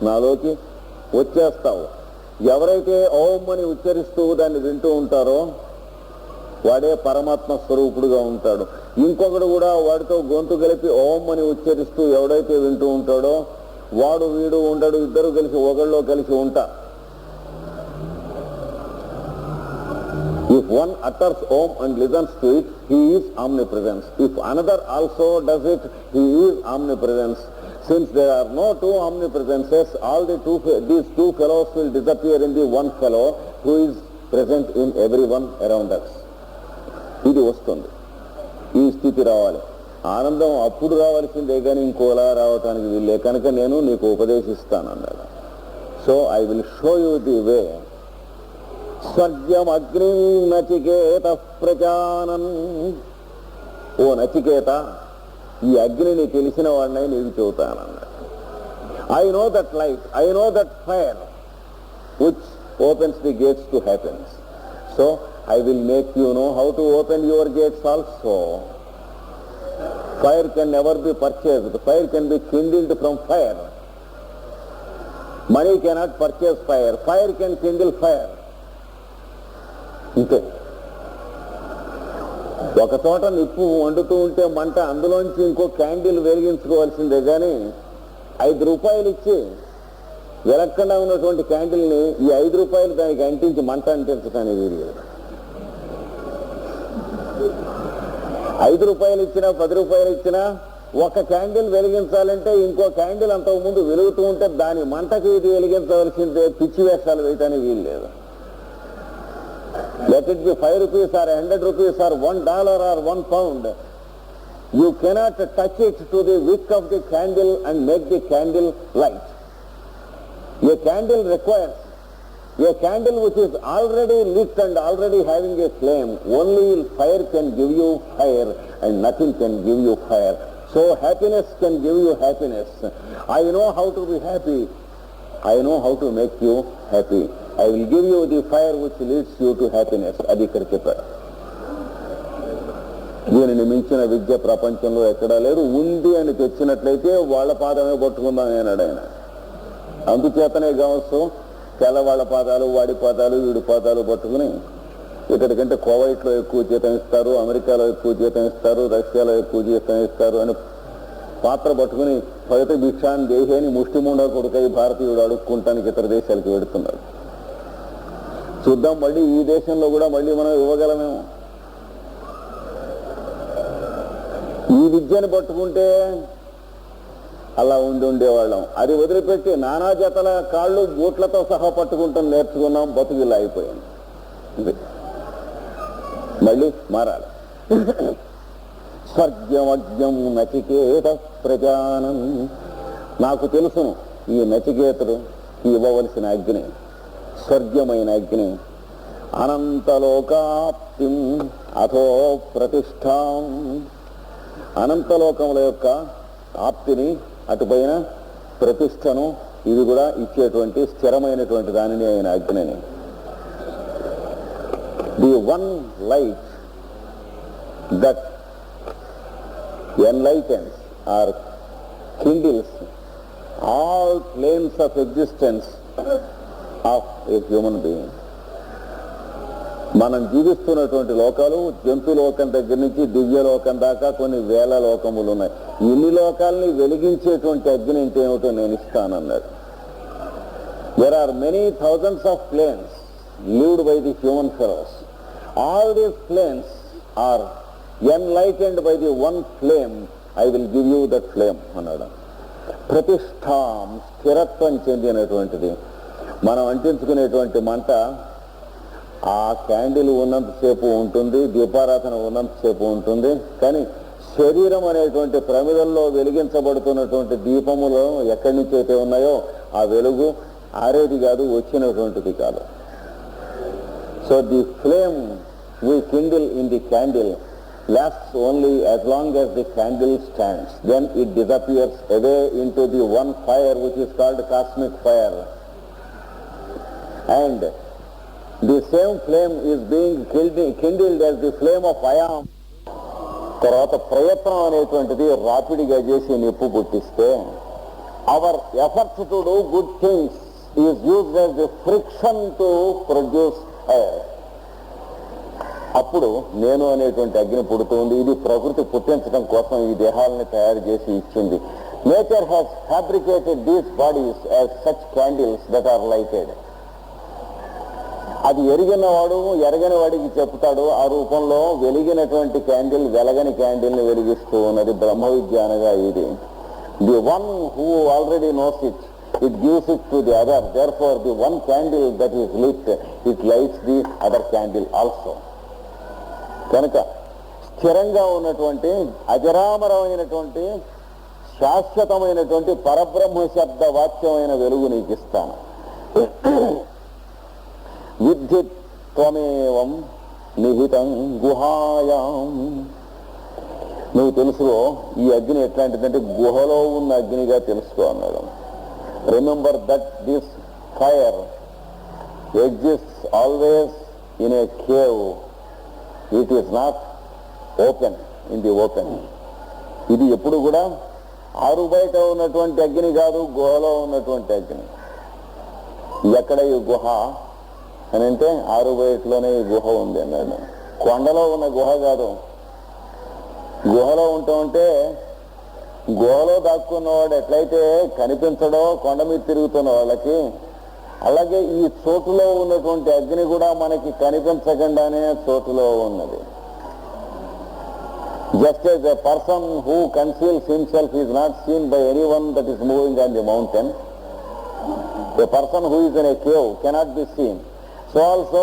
S1: నాలోకి వచ్చేస్తావు. ఎవరైతే ఓం అని ఉచ్చరిస్తూ దాన్ని వింటూ ఉంటారో వాడే పరమాత్మ స్వరూపుడుగా ఉంటాడు. ఇంకొకడు కూడా వాడితో గొంతు కలిపి ఓం అని ఉచ్చరిస్తూ ఎవడైతే వింటూ ఉంటాడో వాడు వీడు ఉండడు, ఇద్దరు కలిసి ఒకళ్ళలో కలిసి ఉంటారు. If one utters Om and listens to it, he is omnipresence. If another also does it, he is omnipresence. Since there are no two omnipresences, these two fellows will disappear in the one fellow who is present in everyone around us. ఇది వస్తుంది. ఈ స్థితి రావాలి. ఆనందం అప్పుడు రావాల్సిందే కానీ ఇంకోలా రావటానికి వీళ్ళే. కనుక నేను నీకు ఉపదేశిస్తానన్నాడు. So I will show you the way. స్వర్గం అగ్ని నచికేత ప్రజానన్. ఓ నచికేత, ఈ అగ్నిని తెలిసిన వాడినై నీకు చెబుతానన్నాడు. I know that light, I know that fire which opens the gates to happiness. So I will make you know how to open your gates also. Fire can never be purchased. Fire can be kindled from fire. Money cannot purchase fire. Fire can kindle fire. ఇంతే. ఒక చోట నిప్పు వండుతూ ఉంటే మంట, అందులోంచి ఇంకో క్యాండిల్ వెలిగించుకోవాల్సిందే కానీ 5 రూపాయలు ఇచ్చి వెలక్కుండా ఉన్నటువంటి క్యాండిల్ని ఈ 5 రూపాయలు దానికి అంటించి మంట అంటించడానికి వీలు. 5 రూపాయలు ఇచ్చినా 10 రూపాయలు ఇచ్చినా ఒక క్యాండిల్ వెలిగించాలంటే ఇంకో క్యాండిల్ అంతకు ముందు వెలుగుతూ ఉంటే దాని మంటకి ఇది వెలిగించవలసిందే. పిచ్చి వేషాలు వేయటానికి వీలు లేదు. Let it be 5 rupees or 100 rupees or $1 or £1. You cannot touch it to the wick of the candle and make the candle light. A candle requires a candle which is already lit and already having a flame. Only fire can give you fire and nothing can give you fire. So happiness can give you happiness. I know how to be happy. I know how to make you happy. I will give you the fire which leads you to happiness. అది ఇక్కడ చెప్పారు. దీనిని మించిన విద్య ప్రపంచంలో ఎక్కడా లేదు. ఉంది అని తెచ్చినట్లయితే వాళ్ళ పాదమే పట్టుకుందాం అన్నాడు ఆయన. అందుచేతనే కావచ్చు తెల్లవాళ్ల పాదాలు, వాడి పాదాలు, వీడి పాదాలు పట్టుకుని ఇక్కడికంటే కువైట్లో ఎక్కువ జీతం ఇస్తారు, అమెరికాలో ఎక్కువ జీతం ఇస్తారు, రష్యాలో ఎక్కువ జీతం ఇస్తారు అని పాత్ర పట్టుకుని ఫలిత భిక్షాన్ని దేశాన్ని ముష్టిమూండా కొడుకై భారతీయుడు అడుక్కుంటానికి ఇతర దేశాలకు వెడుతున్నాడు. చూద్దాం మళ్ళీ ఈ దేశంలో కూడా మళ్ళీ మనం ఇవ్వగలమేమో. ఈ విద్యను పట్టుకుంటే అలా ఉండేవాళ్ళం. అది వదిలిపెట్టి నానా జతల కాళ్ళు బూట్లతో సహా పట్టుకుంటాం నేర్చుకున్నాం, బతుకులా అయిపోయాను. మళ్ళీ మారాలి. స్వర్గమజ్ఞం నచికేత ప్రజానం. నాకు తెలుసును ఈ నచికేతుడు ఇవ్వవలసిన అగ్ని స్వర్గమైన అగ్ని. అనంతలోకాప్తిం అథో ప్రతిష్టాం. అనంతలోకముల యొక్క ఆప్తిని, అటుపైన ప్రతిష్టను, ఇది కూడా ఇచ్చేటువంటి స్థిరమైనటువంటి దానిని ఆయన అగ్నిని. The one light that enlightens or kindles all planes of existence of a human being. మనం జీవిస్తున్నటువంటి లోకాలు జంతు లోకం దగ్గర నుంచి దివ్య లోకం దాకా కొన్ని వేల లోకములు ఉన్నాయి. ఇన్ని లోకాలని వెలిగించేటువంటి అగ్ని అంటే ఏమిటో నేను ఇస్తానన్నాడు. There are many thousands of planes lived by the human fellows. All these planes are enlightened by the one flame. I will give you that flame అన్నాడు. ప్రతిష్ఠాం, స్థిరత్వం చెందినటువంటిది. మనం అంటించుకునేటువంటి మంట ఆ క్యాండిల్ ఉన్నంతసేపు ఉంటుంది, దీపారాధన ఉన్నంతసేపు ఉంటుంది. కానీ శరీరం అనేటువంటి ప్రమిదల్లో వెలిగించబడుతున్నటువంటి దీపములో ఎక్కడి నుంచి అయితే ఉన్నాయో ఆ వెలుగు ఆరేది కాదు, వచ్చినటువంటిది కాదు. So the flame we kindle in the candle lasts only as long as the candle stands. Then it disappears away into the one fire which is called cosmic fire. And the same flame is being kindled as the flame of ayam. తర్వాత ప్రయత్నం అనేటువంటిది రాపిడిగా చేసి నిప్పు పుట్టిస్తే our efforts to do good things is used as the friction to produce air. అప్పుడు నేను అనేటువంటి అగ్ని పుడుతుంది. ఇది ప్రకృతి పుట్టించడం కోసం ఈ దేహాలని తయారు చేసి ఇచ్చింది. Nature has fabricated these bodies as such candles that are lighted. అది ఎరిగిన వాడు ఎరగని వాడికి చెప్తాడు. ఆ రూపంలో వెలిగినటువంటి క్యాండిల్ వెలగని క్యాండిల్ని వెలిగిస్తూ ఉన్నది బ్రహ్మ విజ్ఞానగా ఇది. The one who already knows it, it gives it to the other. Therefore the one candle that is lit, it lights the other candle also. కనుక స్థిరంగా ఉన్నటువంటి అజరామరమైనటువంటి శాశ్వతమైనటువంటి పరబ్రహ్మ శబ్ద వాక్యమైన వెలుగు నీకు ఇస్తాను. విద్ధి త్వమేవం నిహితం గుహాయాం. నువ్వు తెలుసుకో ఈ అగ్ని ఎట్లాంటిదంటే గుహలో ఉన్న అగ్నిగా తెలుసుకో అన్నాడు. Remember that this fire exists always in a cave. It is not open in the open. ఇది ఎప్పుడు కూడా ఆరు బయట ఉన్నటువంటి అగ్ని కాదు, గుహలో ఉన్నటువంటి అగ్ని. ఎక్కడ ఈ గుహ అని అంటే ఆరు బయటలోనే ఈ గుహ ఉంది అన్నాడు. కొండలో ఉన్న గుహ కాదు. గుహలో ఉంటామంటే గుహలో దాక్కున్నవాడు ఎట్లయితే కనిపించడో కొండ మీద తిరుగుతున్న వాళ్ళకి, అలాగే ఈ చోటులో ఉన్నటువంటి అగ్ని కూడా మనకి కనిపించకుండానే చోటులో ఉన్నది. Just as a person who conceals himself is not seen by anyone that is moving on the mountain, a person who is in a cave cannot be seen. So also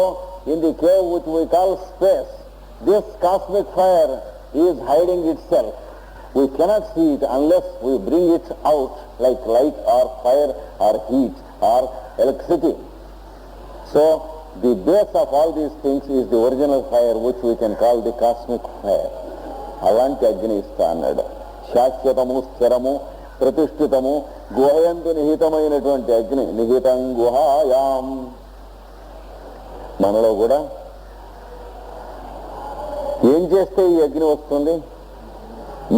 S1: in the cave which we call space, this cosmic fire is hiding itself. We cannot see it unless we bring it out like light or fire or heat or electricity. So the base of all these things is the original fire which we can call the cosmic fire. అలాంటి అగ్ని ఇస్తా అన్నాడు. శాశ్వతము, స్థిరము, ప్రతిష్ఠితము, గుహయందు నిహితమైనటువంటి అగ్ని. నిహితం గుహాయాం. మనలో కూడా ఏం చేస్తే ఈ అగ్ని వస్తుంది?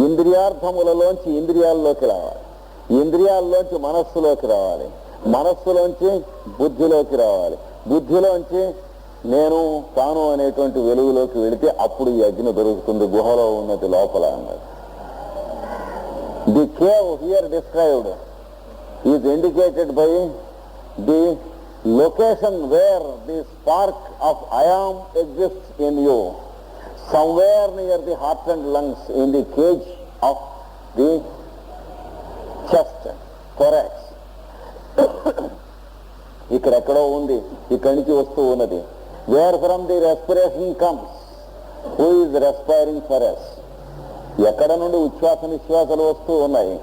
S1: ఇంద్రియార్థములలోంచి ఇంద్రియాల్లోకి రావాలి, ఇంద్రియాల్లోంచి మనస్సులోకి రావాలి, మనస్సులోంచి బుద్ధిలోకి రావాలి, బుద్ధిలోంచి నేను తాను అనేటువంటి వెలుగులోకి వెళితే అప్పుడు ఈ అగ్ని దొరుకుతుంది. గుహలో ఉన్నది లోపల అన్నాడు. The cave here described is indicated by the location wear the spark of I'm exists in you, somewhere near the heart and lungs, in the cage of the chest, thorax. ఇక్కడెక్కడో ఉంది, ఇక్కడి నుంచి వస్తూ ఉన్నది. Where from the respiration comes, who is రెస్పైరింగ్ for us. ఎక్కడ నుండి ఉచ్ఛ్వాస నిశ్వాసాలు వస్తూ ఉన్నాయి.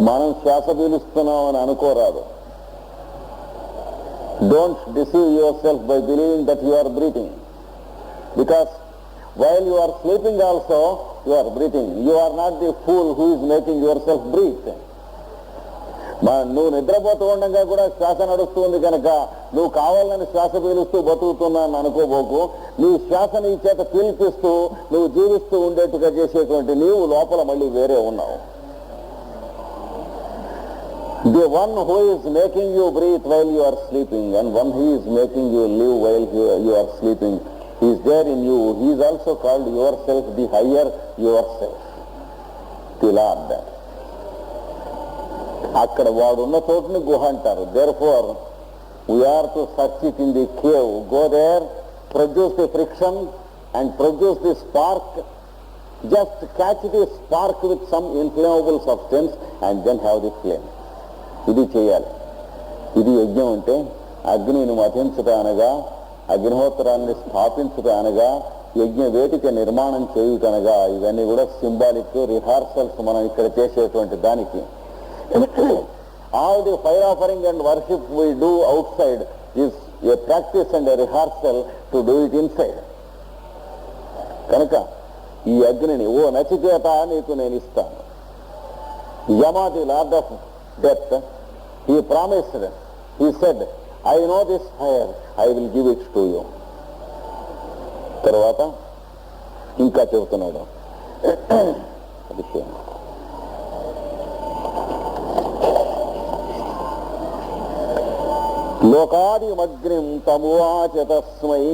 S1: మనం శ్వాస పీలుస్తున్నాం అని అనుకోరాదు. Don't deceive yourself by believing that you are breathing. Because while you are sleeping also, you are breathing. You are not the fool who is making yourself breathe. నువ్వు నిద్రపోతూ ఉండగా కూడా శ్వాస నడుస్తుంది కనుక నువ్వు కావాలని శ్వాస పీలుస్తూ బతుకుతున్నాను అనుకోబోకు. నీ శ్వాస నీ చేత పీల్పిస్తూ నువ్వు జీవిస్తూ ఉండేట్టుగా చేసేటువంటి నీవు లోపల మళ్ళీ వేరే ఉన్నావు. The one who is making you breathe while you are sleeping and one who is making you live while you are sleeping, he is there in you. He is also called yourself, the higher yourself, the Lord. అక్కడ వాడున్న చోటుని గుహ అంటారు. Therefore, we are to search it in the cave. Go there, produce the friction and produce the spark. Just catch the spark with some inflammable substance and then have the flame. ఇది చేయాలి. ఇది యజ్ఞం అంటే అగ్నిని మథించుట అనగా, అగ్నిహోత్రాన్ని స్థాపించుట అనగా, యజ్ఞ వేదిక నిర్మాణం చేయుటనగా, ఇవన్నీ కూడా సింబాలిక్ రిహార్సల్స్ మనం ఇక్కడ చేసేటువంటి దానికి. All the fire offering and worship we do outside is a practice and a rehearsal to do it inside. కనుక ఈ అగ్నిని ఓ నచికేత నీకు నేను ఇస్తాను. Yama, the Lord of Death, he promised, he said, I know this fire, I will give it to you. తర్వాత ఇంకా చెబుతున్నాడు విషయం. లోకాదిమగ్నిం తమువాచ తస్మై,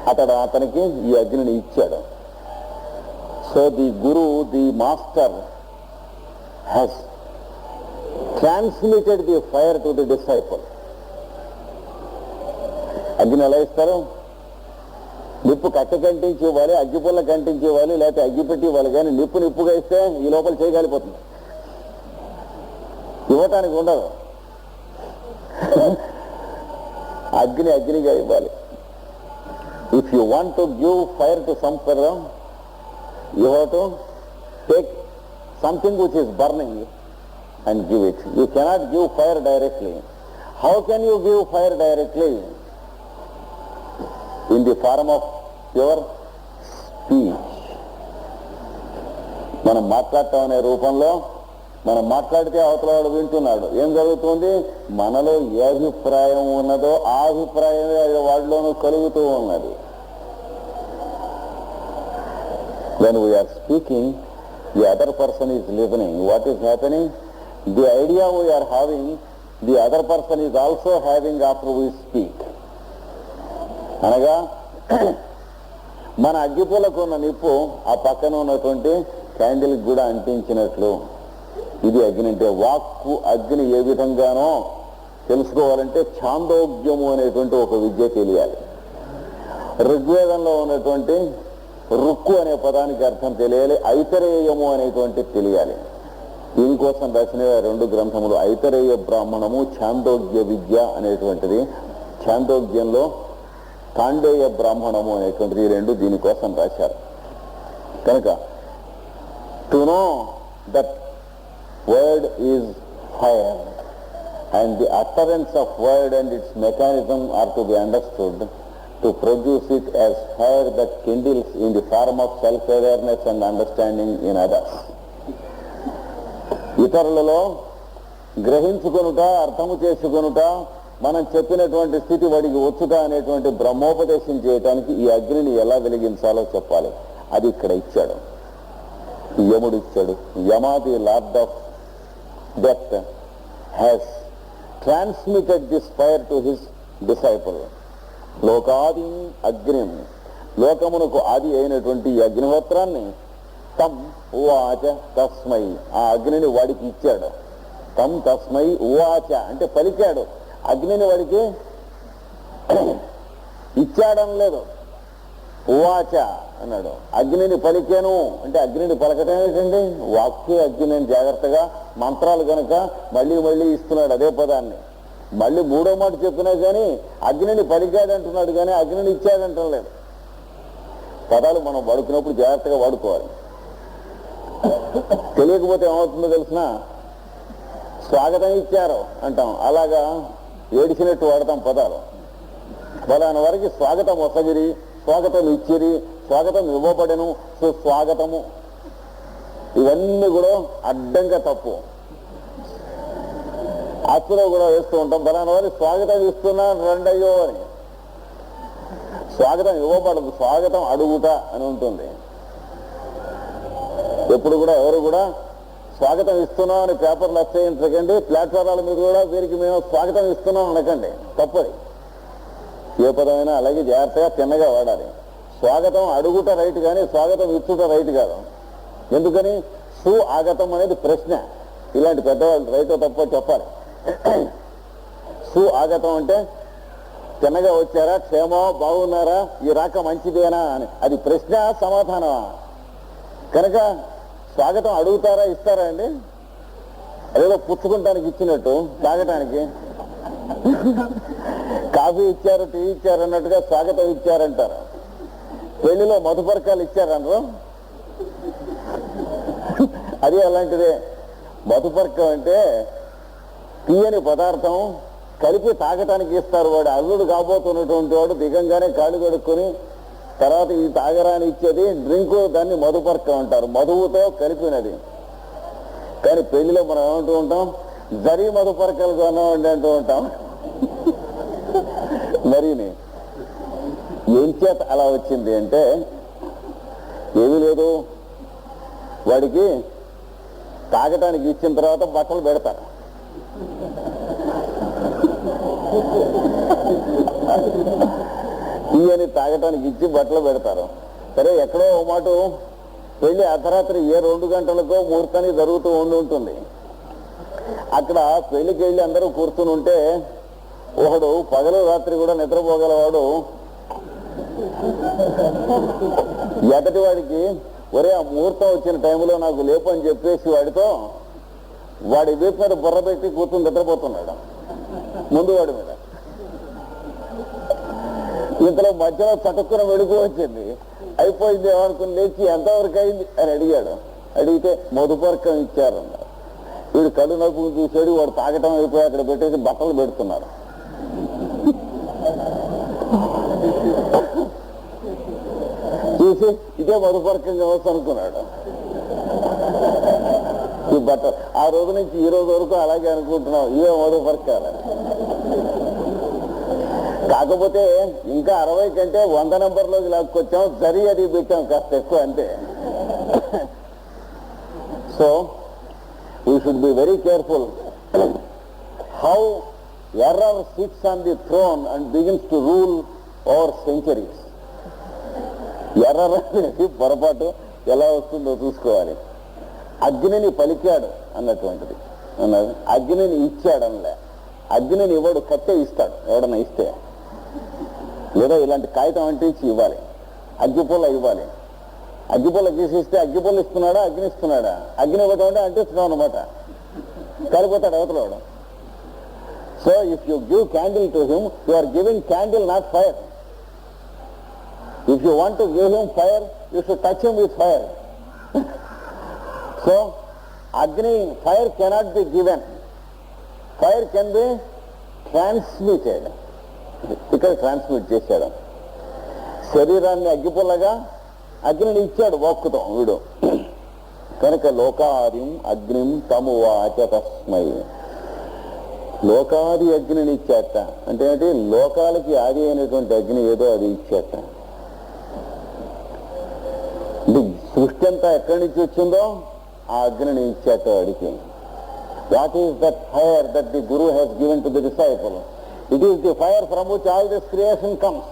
S1: అతనికి ఈ అగ్నిని ఇచ్చాడు. So the Guru, the master has transmitted the fire to the disciple. అగ్ని ఎలా ఇస్తారు? నిప్పు కట్ట కంటించి ఇవ్వాలి, అగ్గిపుల్ల కంటించి ఇవ్వాలి, లేకపోతే అగ్గిపెట్టి ఇవ్వాలి. కానీ నిప్పుగా ఇస్తే ఈ లోపల చేయగలిగిపోతుంది, ఇవ్వటానికి ఉండదు. అగ్నిగా ఇవ్వాలి. If you want to give fire to some fellow, you have to take something which is burning and give it. You cannot give fire directly. How can you give fire directly? In the form of your speech. మనం మాట్లాడటం అనే రూపంలో మనం మాట్లాడితే అవతల వాడు వింటున్నాడు. ఏం జరుగుతుంది? మనలో ఏ అభిప్రాయం ఉన్నదో ఆ అభిప్రాయమే వాడిలోనూ కలుగుతూ ఉన్నది. When we are speaking, the other person is listening. What is happening? The idea we are having, the other person is also having after we speak. అనగా మన అగ్గిపులకు ఉన్న నిప్పు ఆ పక్కన ఉన్నటువంటి క్యాండిల్కి కూడా అంటించినట్లు ఇది అగ్ని అంటే. వాక్కు అగ్ని ఏ విధంగానో తెలుసుకోవాలంటే ఛాందోగ్యము అనేటువంటి ఒక విద్య తెలియాలి. ఋగ్వేదంలో ఉన్నటువంటి రుక్కు అనే పదానికి అర్థం తెలియాలి, ఐతరేయము అనేటువంటి తెలియాలి. దీనికోసం రాసిన 2 గ్రంథములు, ఐతరేయ బ్రాహ్మణము, ఛాందోగ్య విద్య అనేటువంటిది. ఛాందోగ్యంలో కాండేయ బ్రాహ్మణము అనేటువంటిది, 2 దీనికోసం రాశారు. కనుక to know that word is fire and the utterance of word and it's mechanism are to be understood, to produce it as fire that kindles in the form of self-awareness and understanding in others. ఇతరులలో గ్రహించుకొనుట, అర్థము చేసుకొనుట, మనం చెప్పినటువంటి స్థితి వాడికి వచ్చుట అనేటువంటి బ్రహ్మోపదేశం చేయడానికి ఈ అగ్నిని ఎలా వెలిగించాలో చెప్పాలి. అది ఇక్కడ ఇచ్చాడు, యముడు ఇచ్చాడు. Yama, the lord of death, has transmitted this fire to his disciple. లోకాది అగ్నిం, లోకమునకు ఆది అయినటువంటి ఈ అగ్నిహోత్రాన్ని తం ఉవాచ తస్మై, ఆ అగ్నిని వాడికి ఇచ్చాడు. తం తస్మై ఉవాచ అంటే పలికాడు. అగ్నిని వాడికి ఇచ్చాడం లేదు, ఉవాచ అన్నాడు. అగ్నిని పలికాను అంటే అగ్నిని పలకటం ఏంటండి? వాక్యే అగ్ని అని జాగ్రత్తగా మంత్రాలు కనుక మళ్ళీ ఇస్తున్నాడు అదే పదాన్ని. మళ్ళీ 3వ మాట చెప్పినా కానీ అగ్నిని పలికాడంటున్నాడు కానీ అగ్నిని ఇచ్చాడంటం లేదు. పదాలు మనం వాడుకున్నప్పుడు జాగ్రత్తగా వాడుకోవాలి. తెలియకపోతే ఏమవుతుందో తెలిసిన స్వాగతం ఇచ్చారు అంటాం, అలాగా ఏడిచినట్టు వాడతాం పదాలు. ఫలానా వారికి స్వాగతం వసగిరి, స్వాగతం ఇచ్చిరి, స్వాగతం ఇవ్వబడెను, సుస్వాగతము, ఇవన్నీ కూడా అడ్డంగా తప్పు. ఆస్తిలో కూడా వేస్తూ ఉంటాం. ఫలానా వారి స్వాగతం ఇస్తున్నాను రండయ్యో అని. స్వాగతం ఇవ్వబడదు, స్వాగతం అడుగుట అని ఉంటుంది. ఎప్పుడు కూడా ఎవరు కూడా స్వాగతం ఇస్తున్నాం అని పేపర్లు అచ్చయించకండి. ప్లాట్ఫారాల మీద కూడా వీరికి మేము స్వాగతం ఇస్తున్నాం అనకండి, తప్పది. ఏ పదమైనా అలాగే జాగ్రత్తగా తిన్నగా వాడాలి. స్వాగతం అడుగుట రైట్ కానీ స్వాగతం ఇచ్చుట రైట్ కాదు. ఎందుకని ఆగతం అనేది ప్రశ్న. ఇలాంటి పెద్దవాళ్ళు రైటో తప్పో చెప్పాలి. ఆగతం అంటే తిన్నగా వచ్చారా, క్షేమో, బాగున్నారా, ఈ రాక మంచిదేనా అని. అది ప్రశ్న, సమాధానమా? కనుక స్వాగతం అడుగుతారా, ఇస్తారా అండి? అదేదో పుచ్చుకుంటానికి ఇచ్చినట్టు, తాగటానికి కాఫీ ఇచ్చారు, టీ ఇచ్చారు అన్నట్టుగా స్వాగతం ఇచ్చారంటారు. పెళ్లిలో మధుపర్కాలు ఇచ్చారనరు, అది అలాంటిదే. మధుపర్కం అంటే తీయని పదార్థం కలిపి తాగటానికి ఇస్తారు. వాడు అల్లుడు కాబోతున్నటువంటి వాడు దిగంగానే కాళ్ళు కడుక్కొని తర్వాత ఈ తాగరాని ఇచ్చేది డ్రింకు, దాన్ని మధుపర్కం అంటారు. మధువుతో కలిపినది. కానీ పెళ్లిలో మనం ఏమంటూ ఉంటాం, జరీ మధుపర్కలు కొన్నామండి అంటూ ఉంటాం. మరిని ఏం చేత అలా వచ్చింది అంటే, ఏమీ లేదు, వాడికి తాగటానికి ఇచ్చిన తర్వాత బట్టలు పెడతారు. తీయని తాగటానికి ఇచ్చి బట్టలు పెడతారు. సరే, ఎక్కడో ఓ మాట పెళ్లి అర్ధరాత్రి 2 గంటలకో ముహూర్తానికి జరుగుతూ ఉంటుంది. అక్కడ పెళ్లికి వెళ్ళి అందరూ కూర్చుని ఉంటే ఒకడు పగలు రాత్రి కూడా నిద్రపోగలవాడు ఎదటి వాడికి ఒరే ఆ ముహూర్తం వచ్చిన టైంలో నాకు లేపు అని చెప్పేసి వాడితో వాడి వీపు మీద బుర్ర పెట్టి కూర్చుని నిద్రపోతున్నాడు ముందు వాడి మీద. ఇంతలో మధ్యలో చటుక్కున వెడుకు వచ్చింది. అయిపోయింది ఏమనుకుని లేచి ఎంతవరకు అయింది అని అడిగాడు. అడిగితే మధుపర్కం ఇచ్చారన్నారు. వీడు కళ్ళు నవ్వుకుని చూసాడు. వాడు తాగటం అయిపోయి అక్కడ పెట్టేసి బట్టలు పెడుతున్నాడు. చూసి ఇదే మధుపర్కం కావచ్చు అనుకున్నాడు. ఈ బట్టలు ఆ రోజు నుంచి ఈ రోజు వరకు అలాగే అనుకుంటున్నాం, ఇవే మధుపర్కాలని. కాకపోతే ఇంకా 60 కంటే 100 నెంబర్లోకి లాక్కొచ్చాం, జరీ అది పెట్టాం కాస్త ఎక్కువ అంతే. So we should be very careful how error sits on the throne and begins to rule over centuries. Error అనేది పొరపాటు ఎలా వస్తుందో చూసుకోవాలి. అగ్నిని పలికాడు అన్నటువంటిది అన్నది. అగ్నిని ఇచ్చాడనలే. అగ్నిని ఇవ్వడు, కట్టె ఇస్తాడు ఎవడన్నా ఇస్తే. లేదా ఇలాంటి కాగితం అంటించి ఇవ్వాలి, అగ్గిపుల్ల ఇవ్వాలి. అగ్గిపుల్ల తీసిస్తే అగ్గిపుల్ల ఇస్తున్నాడా, అగ్ని ఇస్తున్నాడా? అగ్ని ఇవ్వడం అంటే అంటిస్తున్నాం అనమాట. కాలిపోతాడు అవతలవాడు. So if you give candle to him, you are giving candle, not fire. If you want to give him fire, you should touch him with fire. So agni, fire cannot be given, fire can be transmitted. ఇక్కడ ట్రాన్స్మిట్ చేశాడు. శరీరాన్ని అగ్గిపుల్లగా అగ్నిని ఇచ్చాడు వాక్కుతో వీడు. కనుక లోకాదిం అగ్నిం తమువాచ తస్మై. లోకాది అగ్నిని ఇచ్చాట అంటే ఏంటి? లోకాలకి ఆది అయినటువంటి అగ్ని ఏదో అది ఇచ్చాట. సృష్టి అంతా ఎక్కడి నుంచి వచ్చిందో ఆ అగ్నిని ఇచ్చాట వాడికి. What is that fire that the Guru has given to the disciple? It is the fire from which all this creation comes.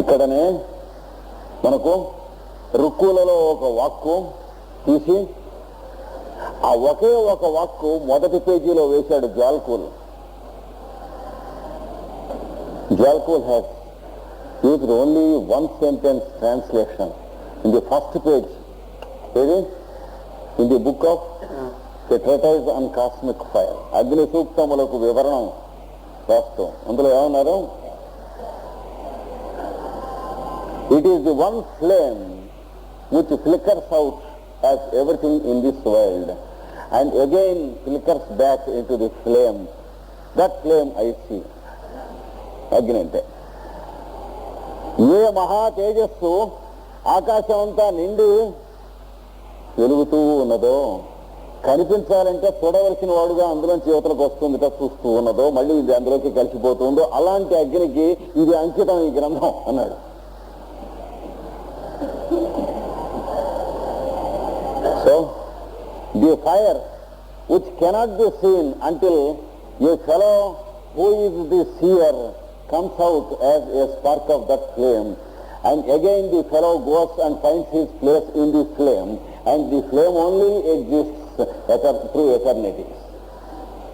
S1: ఇక్కడనే మనకు రుక్కులలో ఒక వాక్కు తీసి ఆ ఒకే ఒక వాక్కు మొదటి పేజీలో వేశాడు జ్వాల్కూల్. జ్వాల్కూల్ has used only 1 sentence translation in the first page. ఏది? In the book of the treatise on cosmic fire, అగ్ని సూక్తములకు వివరణం రాస్తూ అందులో ఏమన్నారు? It is the one flame which flickers out as everything in this world and again flickers back into the flame. That flame I see. అగ్ని అంటే ఏ మహా తేజస్సు ఆకాశం అంతా నిండి వెలుగుతూ ఉన్నదో, కనిపించాలంటే చూడవలసిన వాడుగా అందులోంచి యువతలకు వస్తుందిట, చూస్తూ ఉన్నదో మళ్ళీ ఇది అందులోకి కలిసిపోతుందో అలాంటి అగ్నికి ఇది అంకితం ఈ గ్రంథం అన్నాడు. So the fire which cannot be seen until a fellow who is the seer comes out as a spark of that flame, and again the fellow goes and finds his place in the flame, and the flame only exists through eternity.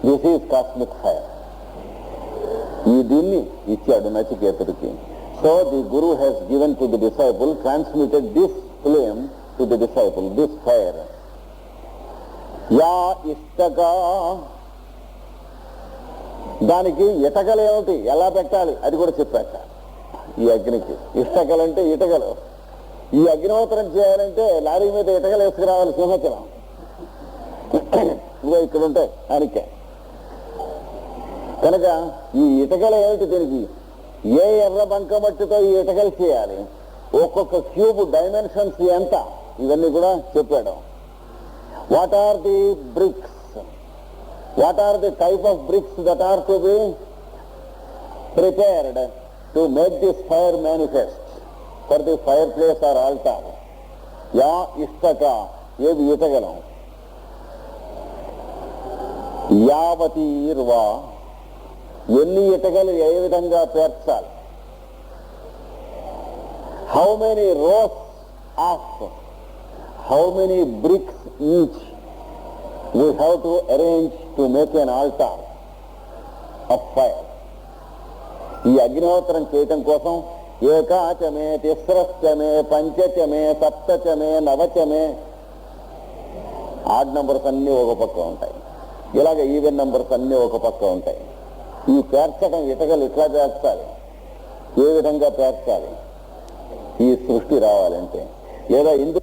S1: This is cosmic fire. ఈ దీన్ని ఇచ్చాడు నచికేతుడికి. So the Guru has given to the disciple, transmitted this flame to the disciple, this fire. యా ఇష్టక, దానికి ఇటకలు ఏమిటి, ఎలా పెట్టాలి అది కూడా చెప్పాక. ఈ అగ్నికి ఇష్టకలంటే ఇటకలు. ఈ అగ్నిహోత్రం చేయాలంటే లారీ మీద ఇటకలు వేసుకురావాలి, సింహాచలం ఇవో ఇక్కడ ఉంటాయి దానికే. కనుక ఈ ఇటకలు ఏమిటి, దీనికి ఏ ఎర్ర బంకమట్టితో ఈ ఇటకలు చేయాలి, ఒక్కొక్క క్యూబ్ డైమెన్షన్స్ ఎంత, ఇవన్నీ కూడా చెప్పాడు. What are the bricks? What are the type of bricks that are to be prepared to make this fire manifest for the fireplace or altar? యా ఇష్టక, ఏది ఇటగలం. యావతీర్వా, ఎన్ని ఇటకలు ఏ విధంగా పేర్చాలి. How many rows of, how many bricks each we have to arrange to make an altar of fire. ఈ అగ్నిహోత్రం చేయటం కోసం ఏకాచమే, తిస్రశ్చమే, పంచచమే, సప్తచమే, నవచమే, ఆడ్ నంబర్స్ అన్నీ ఒక పక్క ఉంటాయి, ఇలాగ ఈవెన్ నంబర్స్ అన్నీ ఒక పక్క ఉంటాయి. ఈ పేర్చడం ఇటకలు ఇట్లా పేర్చాలి, ఏ విధంగా పేర్చాలి ఈ సృష్టి రావాలంటే, లేదా ఇందు